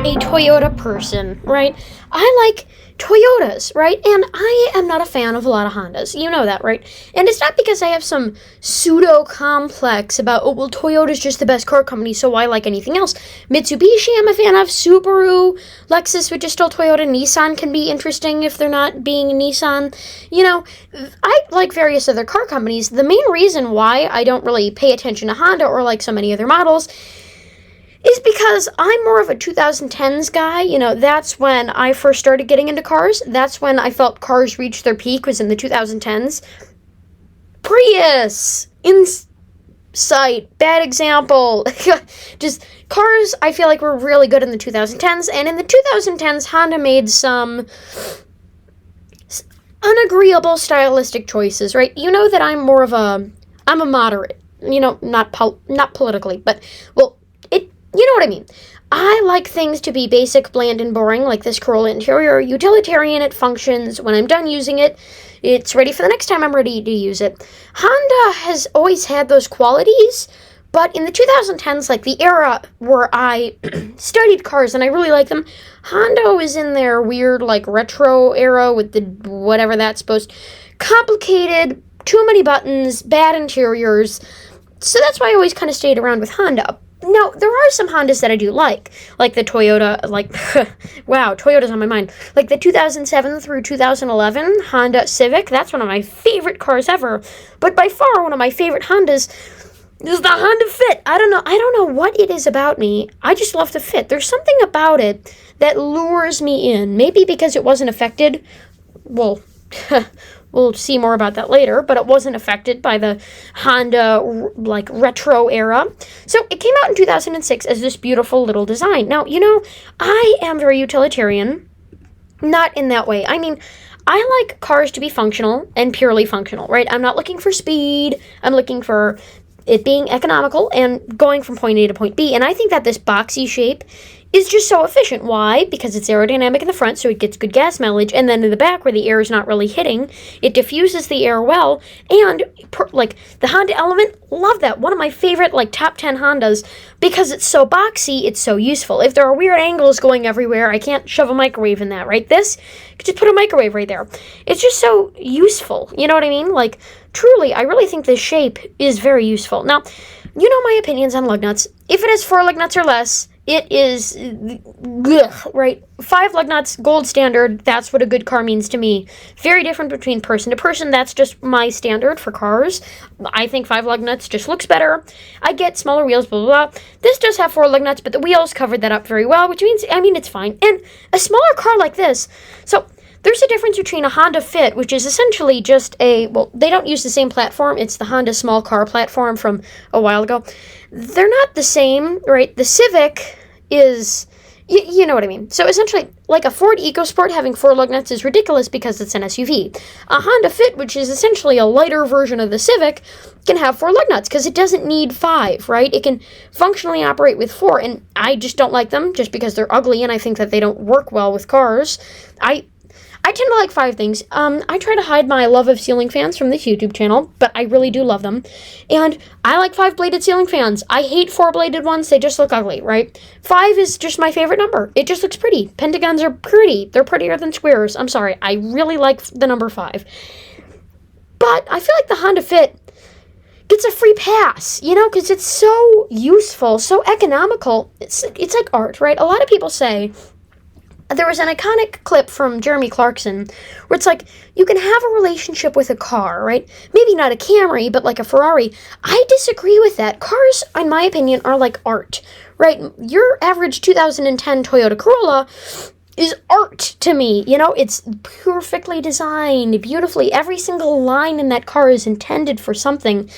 a Toyota person, right? I like Toyotas, right? And I am not a fan of a lot of Hondas. You know that, right? And it's not because I have some pseudo complex about, oh, well, Toyota's just the best car company, so why like anything else? Mitsubishi, I'm a fan of. Subaru, Lexus, which is still Toyota. Nissan can be interesting if they're not being Nissan. You know, I like various other car companies. The main reason why I don't really pay attention to Honda or like so many other models is because I'm more of a 2010s guy. You know, that's when I first started getting into cars. That's when I felt cars reached their peak, was in the 2010s. Prius, Insight, bad example. Just cars, I feel like were really good in the 2010s. And in the 2010s, Honda made some unagreeable stylistic choices, right? You know that I'm a moderate. You know, not politically, but, well, you know what I mean. I like things to be basic, bland, and boring, like this Corolla interior. Utilitarian, it functions. When I'm done using it, it's ready for the next time I'm ready to use it. Honda has always had those qualities, but in the 2010s, like the era where I studied cars and I really like them, Honda was in their weird, like, retro era with the whatever that's supposed. Complicated, too many buttons, bad interiors. So that's why I always kind of stayed around with Honda. Now, there are some Hondas that I do like the Toyota, like, wow, Toyota's on my mind. Like the 2007 through 2011 Honda Civic, that's one of my favorite cars ever. But by far, one of my favorite Hondas is the Honda Fit. I don't know what it is about me. I just love the Fit. There's something about it that lures me in. Maybe because it wasn't affected, well, we'll see more about that later, but it wasn't affected by the Honda, like, retro era. So it came out in 2006 as this beautiful little design. Now, you know, I am very utilitarian. Not in that way. I mean, I like cars to be functional and purely functional, right? I'm not looking for speed. I'm looking for it being economical and going from point A to point B. And I think that this boxy shape is just so efficient. Why? Because it's aerodynamic in the front, so it gets good gas mileage, and then in the back, where the air is not really hitting, it diffuses the air well, and, like, the Honda Element, love that. One of my favorite, like, top 10 Hondas, because it's so boxy, it's so useful. If there are weird angles going everywhere, I can't shove a microwave in that, right? This, you could just put a microwave right there. It's just so useful, you know what I mean? Like, truly, I really think this shape is very useful. Now, you know my opinions on lug nuts. If it has 4 lug nuts or less, it is, right? 5 lug nuts, gold standard. That's what a good car means to me. Very different between person to person. That's just my standard for cars. I think 5 lug nuts just looks better. I get smaller wheels, blah, blah, blah. This does have 4 lug nuts, but the wheels covered that up very well, which means, I mean, it's fine. And a smaller car like this, so there's a difference between a Honda Fit, which is essentially just they don't use the same platform. It's the Honda small car platform from a while ago. They're not the same, right? The Civic is, you know what I mean. So essentially, like a Ford EcoSport having 4 lug nuts is ridiculous because it's an SUV. A Honda Fit, which is essentially a lighter version of the Civic, can have 4 lug nuts because it doesn't need 5, right? It can functionally operate with 4, and I just don't like them just because they're ugly, and I think that they don't work well with cars. I tend to like 5 things. I try to hide my love of ceiling fans from this YouTube channel, but I really do love them. And I like 5-bladed ceiling fans. I hate 4-bladed ones. They just look ugly, right? 5 is just my favorite number. It just looks pretty. Pentagons are pretty. They're prettier than squares. I'm sorry. I really like the number 5. But I feel like the Honda Fit gets a free pass, you know, because it's so useful, so economical. It's like art, right? A lot of people say, there was an iconic clip from Jeremy Clarkson where it's like, you can have a relationship with a car, right? Maybe not a Camry, but like a Ferrari. I disagree with that. Cars, in my opinion, are like art, right? Your average 2010 Toyota Corolla is art to me. You know, it's perfectly designed, beautifully. Every single line in that car is intended for something.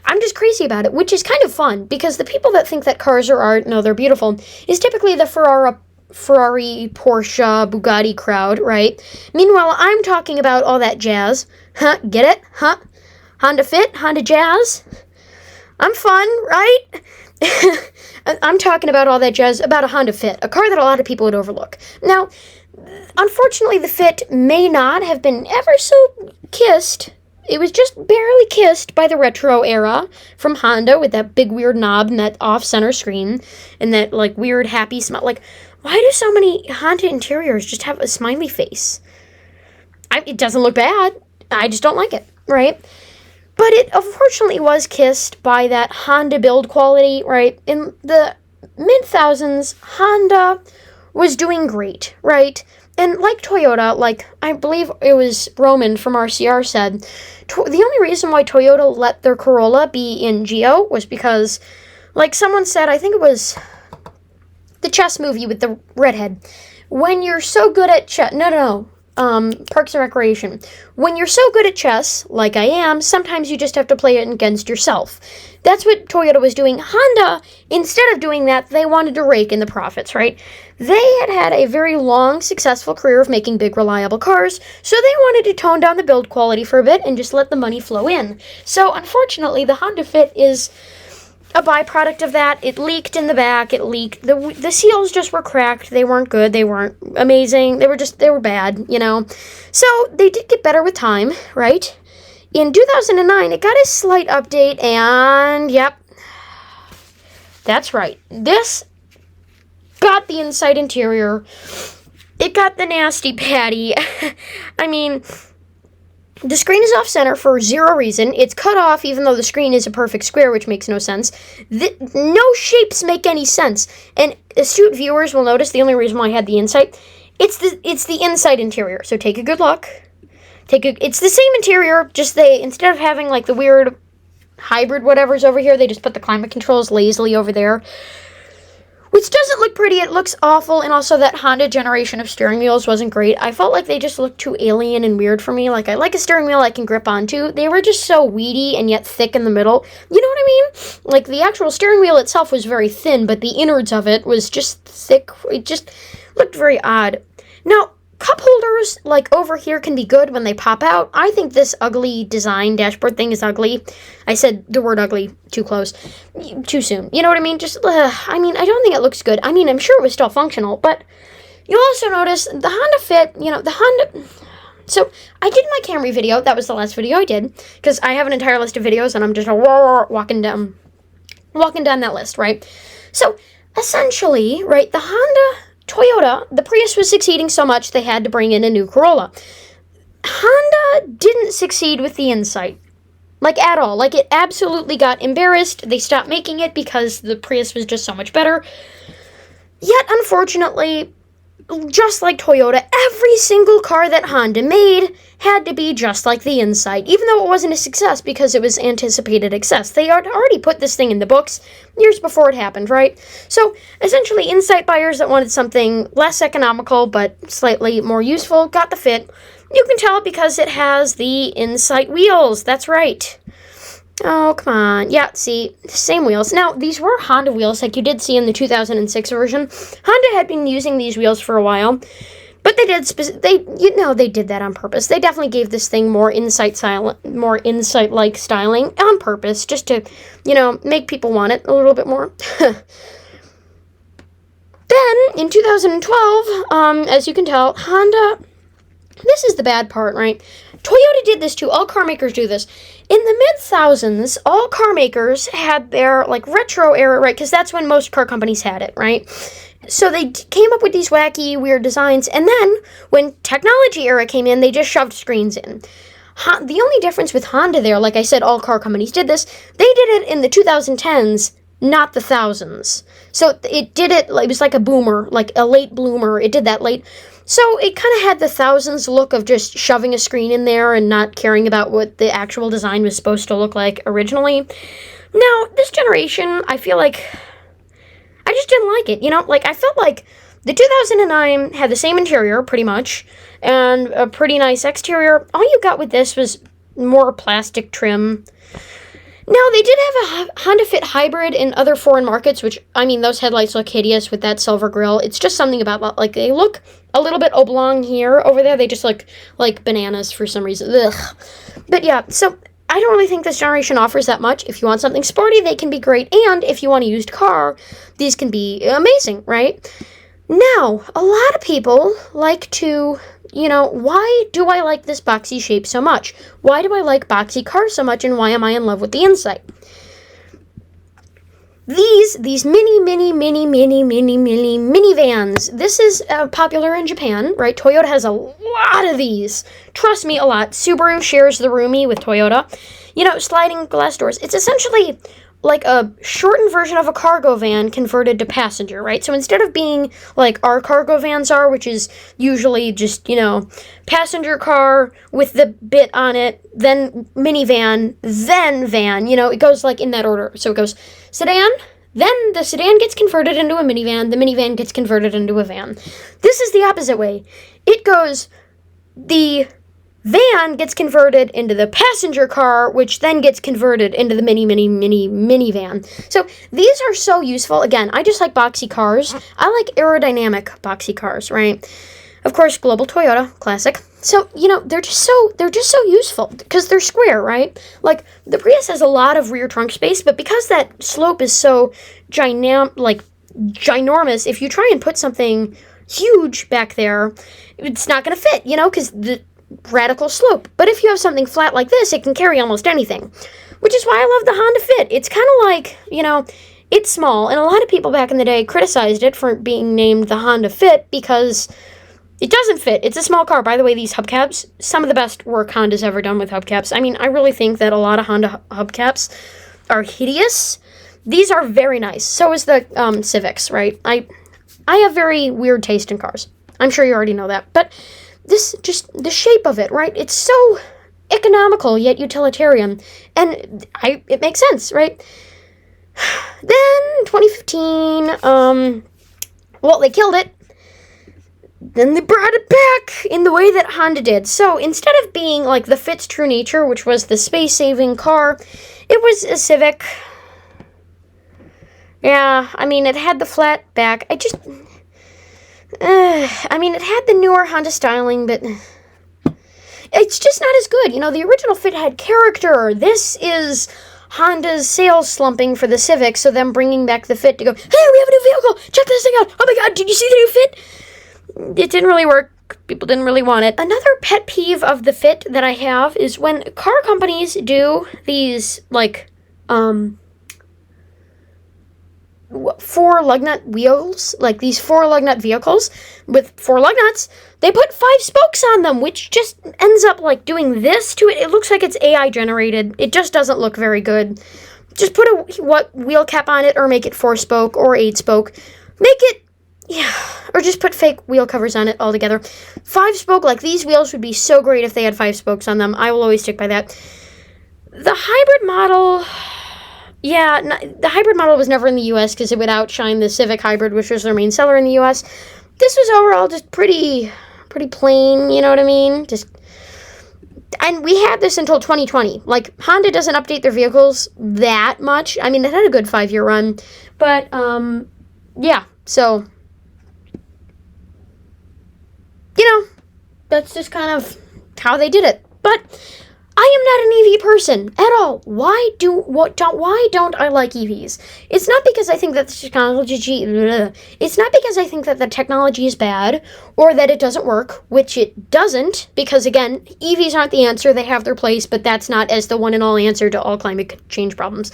I'm just crazy about it, which is kind of fun, because the people that think that cars are art, no, they're beautiful, is typically the Ferrari, Porsche, Bugatti crowd, right? Meanwhile, I'm talking about all that jazz. Huh? Get it? Huh? Honda Fit? Honda Jazz? I'm fun, right? I'm talking about all that jazz about a Honda Fit, a car that a lot of people would overlook. Now, unfortunately, the Fit may not have been ever so kissed. It was just barely kissed by the retro era from Honda with that big weird knob and that off-center screen and that, like, weird happy smell. Like, Why do so many Honda interiors just have a smiley face? It doesn't look bad. I just don't like it, right? But it unfortunately was kissed by that Honda build quality, right? In the mid-thousands, Honda was doing great, right? And like Toyota, like I believe it was Roman from RCR said, the only reason why Toyota let their Corolla be in Geo was because, like someone said, I think it was the chess movie with the redhead. When you're so good at chess, Parks and Recreation. When you're so good at chess, like I am, sometimes you just have to play it against yourself. That's what Toyota was doing. Honda, instead of doing that, they wanted to rake in the profits, right? They had a very long, successful career of making big, reliable cars, so they wanted to tone down the build quality for a bit and just let the money flow in. So, unfortunately, the Honda Fit is a byproduct of that. It leaked in the back. It leaked. The seals just were cracked. They weren't good. They weren't amazing. They were bad, So they did get better with time, right? In 2009, it got a slight update, and yep, that's right. This got the inside interior. It got the nasty patty. I mean, the screen is off-center for zero reason. It's cut off even though the screen is a perfect square, which makes no sense. No shapes make any sense. And astute viewers will notice the only reason why I had the insight, it's the inside interior. So take a good look. It's the same interior, just instead of having like the weird hybrid whatever's over here, they just put the climate controls lazily over there. Which doesn't look pretty, it looks awful, and also that Honda generation of steering wheels wasn't great. I felt like they just looked too alien and weird for me. Like, I like a steering wheel I can grip onto. They were just so weedy and yet thick in the middle. You know what I mean? Like, the actual steering wheel itself was very thin, but the innards of it was just thick. It just looked very odd. Now, cup holders, like over here, can be good when they pop out. I think this ugly design dashboard thing is ugly. I said the word ugly too close, too soon. You know what I mean? I don't think it looks good. I mean, I'm sure it was still functional, but you'll also notice the Honda Fit, So I did my Camry video. That was the last video I did, because I have an entire list of videos, and I'm just walking down that list, right? So essentially, right, the Toyota, the Prius was succeeding so much they had to bring in a new Corolla. Honda didn't succeed with the Insight. Like, at all. Like, it absolutely got embarrassed. They stopped making it because the Prius was just so much better. Yet, unfortunately, just like Toyota, every single car that Honda made had to be just like the Insight, even though it wasn't a success because it was anticipated success. They had already put this thing in the books years before it happened, right? So, essentially, Insight buyers that wanted something less economical but slightly more useful got the Fit. You can tell because it has the Insight wheels. That's right. Oh, come on. Yeah, see, same wheels. Now, these were Honda wheels like you did see in the 2006 version. Honda had been using these wheels for a while, but they did that on purpose. They definitely gave this thing more Insight-like styling on purpose, just to, make people want it a little bit more. Then, in 2012, as you can tell, Honda... This is the bad part, right? Toyota did this too. All car makers do this. In the mid-thousands, all car makers had their, retro era, right? Because that's when most car companies had it, right? So they came up with these wacky, weird designs. And then, when technology era came in, they just shoved screens in. The only difference with Honda there, like I said, all car companies did this. They did it in the 2010s, not the thousands. So it was like a boomer, like a late bloomer. It did that late. So it kind of had the thousands look of just shoving a screen in there and not caring about what the actual design was supposed to look like originally. Now, this generation, I feel like I just didn't like it, I felt like the 2009 had the same interior, pretty much, and a pretty nice exterior. All you got with this was more plastic trim. Now, they did have a Honda Fit hybrid in other foreign markets, which, those headlights look hideous with that silver grille. It's just something about, they look a little bit oblong here. Over there, they just look like bananas for some reason. Ugh. But yeah, so I don't really think this generation offers that much. If you want something sporty, they can be great. And if you want a used car, these can be amazing, right? Now, a lot of people like to... why do I like this boxy shape so much? Why do I like boxy cars so much, and why am I in love with the Insight? these minivans. This is popular in Japan, right? Toyota has a lot of these. Trust me, a lot. Subaru shares the roomie with Toyota. You know, sliding glass doors. It's essentially like a shortened version of a cargo van converted to passenger, right? So instead of being like our cargo vans are, which is usually just, you know, passenger car with the bit on it, then minivan, then van, you know, it goes like in that order. So it goes sedan, then the sedan gets converted into a minivan, the minivan gets converted into a van. This is the opposite way. It goes, the van gets converted into the passenger car, which then gets converted into the minivan. So these are so useful. Again, I just like boxy cars. I like aerodynamic boxy cars, right? Of course, Global Toyota, classic. So, you know, they're just so useful because they're square, right? Like, the Prius has a lot of rear trunk space, but because that slope is so ginormous, if you try and put something huge back there, it's not going to fit, you know, because the radical slope. But if you have something flat like this, it can carry almost anything, which is why I love the Honda Fit. It's kind of like, you know, it's small, and a lot of people back in the day criticized it for being named the Honda Fit because it doesn't fit. It's a small car. By the way, these hubcaps, some of the best work Honda's ever done with hubcaps. I mean, I really think that a lot of Honda hubcaps are hideous. These are very nice. So is the Civics, right? I have very weird taste in cars. I'm sure you already know that. But this, just the shape of it, right? It's so economical yet utilitarian. And it makes sense, right? Then 2015, well, they killed it. Then they brought it back in the way that Honda did. So instead of being like the Fit's true nature, which was the space-saving car, it was a Civic. Yeah, I mean, it had the flat back. I mean, it had the newer Honda styling, but it's just not as good. You know, the original Fit had character. This is Honda's sales slumping for the Civic, so them bringing back the Fit to go, hey, we have a new vehicle. Check this thing out. Oh my God, did you see the new Fit? It didn't really work. People didn't really want it. Another pet peeve of the Fit that I have is when car companies do these, like, 4 lug nut wheels, like these 4 lug nut vehicles with 4 lug nuts, they put 5 spokes on them, which just ends up like doing this to it. It looks like it's AI generated. It just doesn't look very good. Just put a wheel cap on it, or make it 4 spoke or 8 spoke. Make it, yeah, or just put fake wheel covers on it altogether. 5 spoke, like these wheels would be so great if they had 5 spokes on them. I will always stick by that. The hybrid model, yeah, the hybrid model was never in the U.S. because it would outshine the Civic Hybrid, which was their main seller in the U.S. This was overall just pretty plain, you know what I mean? And we had this until 2020. Like, Honda doesn't update their vehicles that much. I mean, it had a good 5-year run, but, yeah, so, you know, that's just kind of how they did it. But I am not an EV person at all. Why don't I like EVs? It's not because I think that the technology is bad or that it doesn't work, which it doesn't, because again, EVs aren't the answer. They have their place, but that's not as the one and all answer to all climate change problems.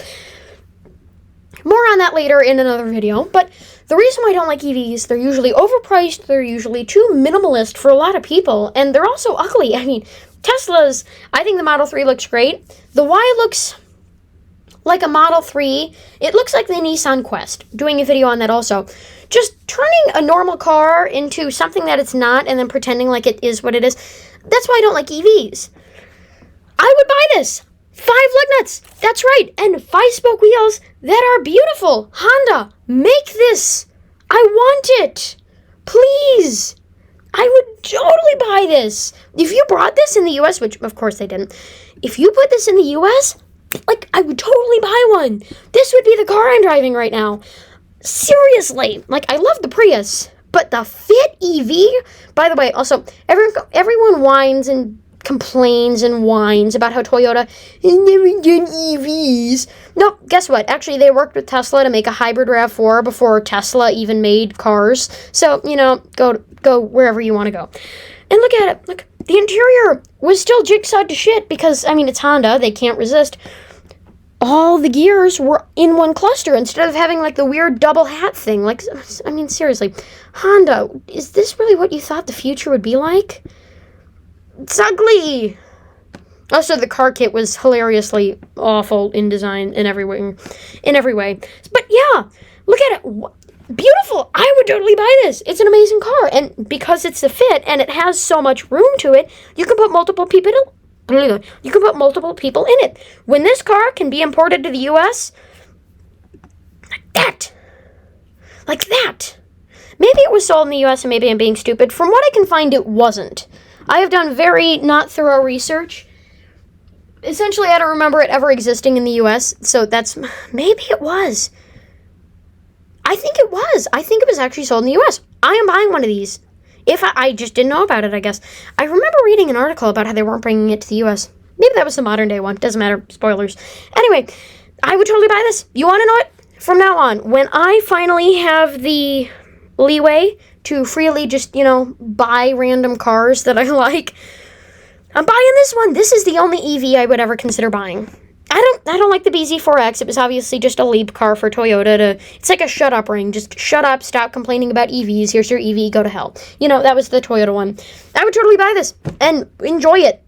More on that later in another video, but the reason why I don't like EVs, they're usually overpriced, they're usually too minimalist for a lot of people, and they're also ugly. I mean, Tesla's, I think the Model 3 looks great. The Y looks like a Model 3. It looks like the Nissan Quest. Doing a video on that also. Just turning a normal car into something that it's not and then pretending like it is what it is. That's why I don't like EVs. I would buy this. 5 lug nuts. That's right. And 5-spoke wheels that are beautiful. Honda, make this. I want it. Please. I would totally buy this. If you brought this in the U.S., which of course they didn't, if you put this in the U.S., like, I would totally buy one. This would be the car I'm driving right now. Seriously. Like, I love the Prius, but the Fit EV, by the way, also, everyone whines and complains and whines about how Toyota has never done EVs. Nope, guess what? Actually, they worked with Tesla to make a hybrid RAV4 before Tesla even made cars. So, you know, go wherever you want to go. And look at it. Look, the interior was still jigsawed to shit because, I mean, it's Honda. They can't resist. all the gears were in one cluster instead of having like the weird double hat thing. Like, I mean, seriously, Honda, is this really what you thought the future would be like? It's ugly. Also, the car kit was hilariously awful in design in every way. But yeah, look at it. Beautiful. I would totally buy this. It's an amazing car. And because it's a Fit and it has so much room to it, you can put multiple people in it. When this car can be imported to the US, like that. Maybe it was sold in the US and maybe I'm being stupid. From what I can find, it wasn't. I have done very not thorough research. Essentially, I don't remember it ever existing in the US, so maybe it was. I think it was. I think it was actually sold in the US. I am buying one of these. If I just didn't know about it, I guess. I remember reading an article about how they weren't bringing it to the US. Maybe that was the modern day one. Doesn't matter. Spoilers. Anyway, I would totally buy this. You want to know it? From now on, when I finally have the leeway to freely just, buy random cars that I like, I'm buying this one. This is the only EV I would ever consider buying. I don't like the BZ4X. It was obviously just a leap car for Toyota it's like a shut up ring. Just shut up, stop complaining about EVs. Here's your EV, go to hell. That was the Toyota one. I would totally buy this and enjoy it.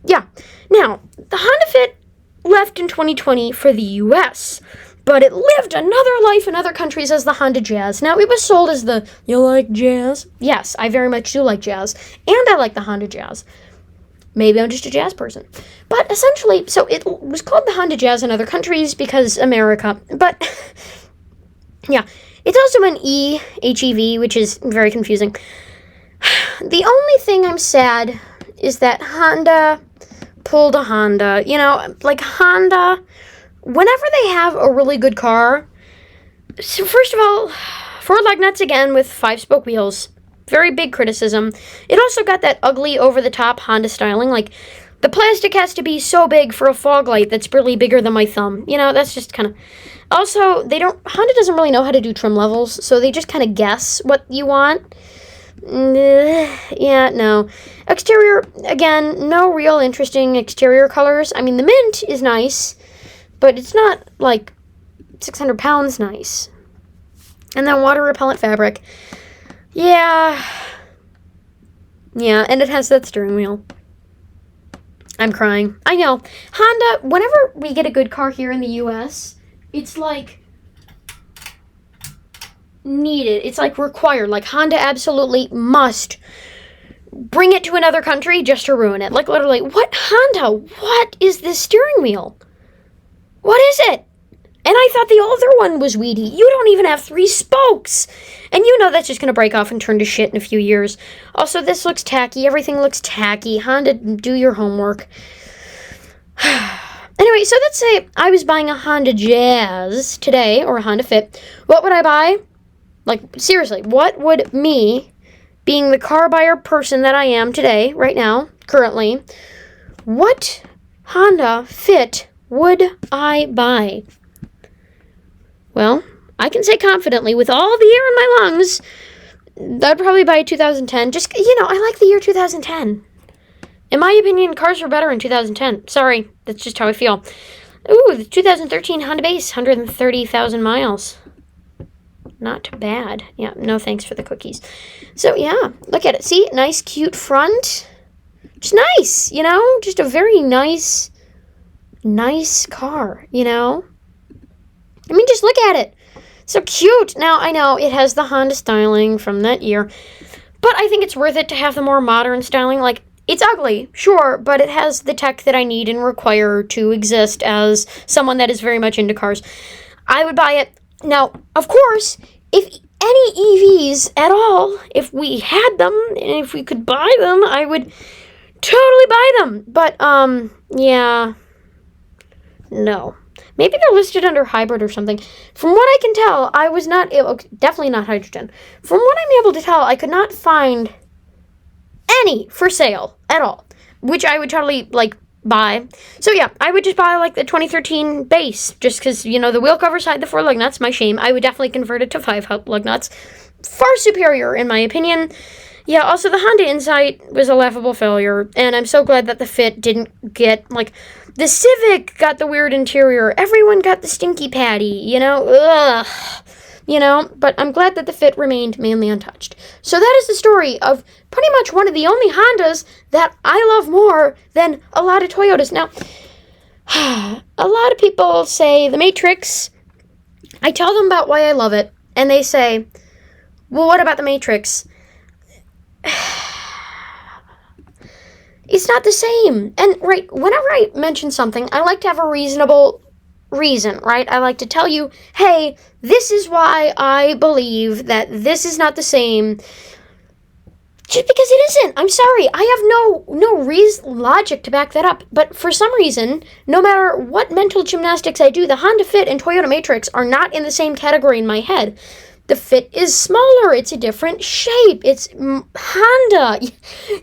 Yeah. Now, the Honda Fit left in 2020 for the US, but it lived another life in other countries as the Honda Jazz. Now, it was sold as you like jazz? Yes, I very much do like jazz, and I like the Honda Jazz. Maybe I'm just a jazz person. But essentially, so it was called the Honda Jazz in other countries because America. But, yeah, it's also an HEV, which is very confusing. The only thing I'm sad is that Honda pulled a Honda. Like Honda, whenever they have a really good car, so first of all, 4 lug nuts again with 5-spoke wheels. Very big criticism. It also got that ugly, over-the-top Honda styling. Like, the plastic has to be so big for a fog light that's really bigger than my thumb. That's just kind of... Also, Honda doesn't really know how to do trim levels, so they just kind of guess what you want. Yeah, no. Exterior, again, no real interesting exterior colors. I mean, the mint is nice, but it's not, 600 pounds nice. And then water-repellent fabric. Yeah, and it has that steering wheel. I'm crying. I know. Honda, whenever we get a good car here in the US, it's needed. It's required. Honda absolutely must bring it to another country just to ruin it. Literally, Honda, what is this steering wheel? What is it? And I thought the other one was weedy. You don't even have 3 spokes. And that's just going to break off and turn to shit in a few years. Also, this looks tacky. Everything looks tacky. Honda, do your homework. Anyway, so let's say I was buying a Honda Jazz today, or a Honda Fit. What would I buy? Seriously, what would me, being the car buyer person that I am today, right now, currently, what Honda Fit would I buy? Well, I can say confidently, with all the air in my lungs, I'd probably buy a 2010. Just, I like the year 2010. In my opinion, cars were better in 2010. Sorry, that's just how I feel. Ooh, the 2013 Honda Base, 130,000 miles. Not bad. Yeah, no thanks for the cookies. So, yeah, look at it. See, nice, cute front. Just nice, Just a very nice car, I mean, just look at it. So cute. Now, I know it has the Honda styling from that year, but I think it's worth it to have the more modern styling. It's ugly, sure, but it has the tech that I need and require to exist as someone that is very much into cars. I would buy it. Now, of course, if any EVs at all, if we had them, and if we could buy them, I would totally buy them. But, yeah, no. Maybe they're listed under hybrid or something. From what I can tell, I was not able... Definitely not hydrogen. From what I'm able to tell, I could not find any for sale at all, which I would totally, buy. So, yeah, I would just buy, the 2013 base, just because, the wheel covers hide the 4 lug nuts. My shame. I would definitely convert it to 5 lug nuts. Far superior, in my opinion. Yeah, also, the Honda Insight was a laughable failure, and I'm so glad that the Fit didn't get, The Civic got the weird interior. Everyone got the stinky patty, you know? Ugh. You know, but I'm glad that the Fit remained mainly untouched. So that is the story of pretty much one of the only Hondas that I love more than a lot of Toyotas. Now, a lot of people say the Matrix. I tell them about why I love it, and they say, well, what about the Matrix? It's not the same. And, right, whenever I mention something, I like to have a reasonable reason, right? I like to tell you, hey, this is why I believe that this is not the same. Just because it isn't. I'm sorry. I have no logic to back that up. But for some reason, no matter what mental gymnastics I do, the Honda Fit and Toyota Matrix are not in the same category in my head. The Fit is smaller. It's a different shape. It's Honda.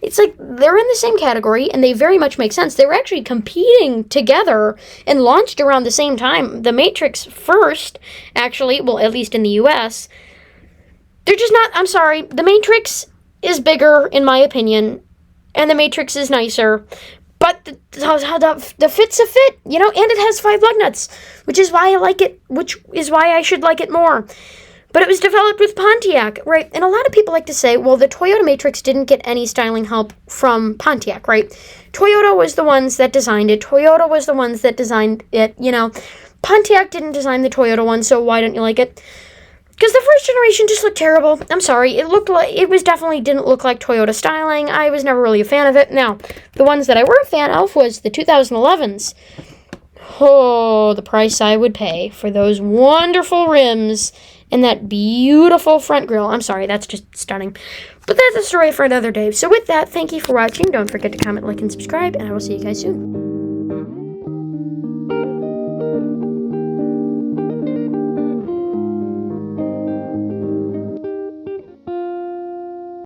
It's like they're in the same category, and they very much make sense. They were actually competing together and launched around the same time. The Matrix first, actually, well, at least in the U.S. They're just not, I'm sorry. The Matrix is bigger, in my opinion, and the Matrix is nicer. But the Fit's a Fit, you know, and it has 5 lug nuts, which is why I like it, which is why I should like it more. But it was developed with Pontiac, right? And a lot of people like to say, well, the Toyota Matrix didn't get any styling help from Pontiac, right? Toyota was the ones that designed it. Toyota was the ones that designed it, you know. Pontiac didn't design the Toyota one, so why don't you like it? Because the first generation just looked terrible. I'm sorry. Definitely didn't look like Toyota styling. I was never really a fan of it. Now, the ones that I were a fan of was the 2011s. Oh, the price I would pay for those wonderful rims and that beautiful front grille. I'm sorry, that's just stunning. But that's a story for another day. So with that, thank you for watching. Don't forget to comment, like, and subscribe, and I will see you guys soon.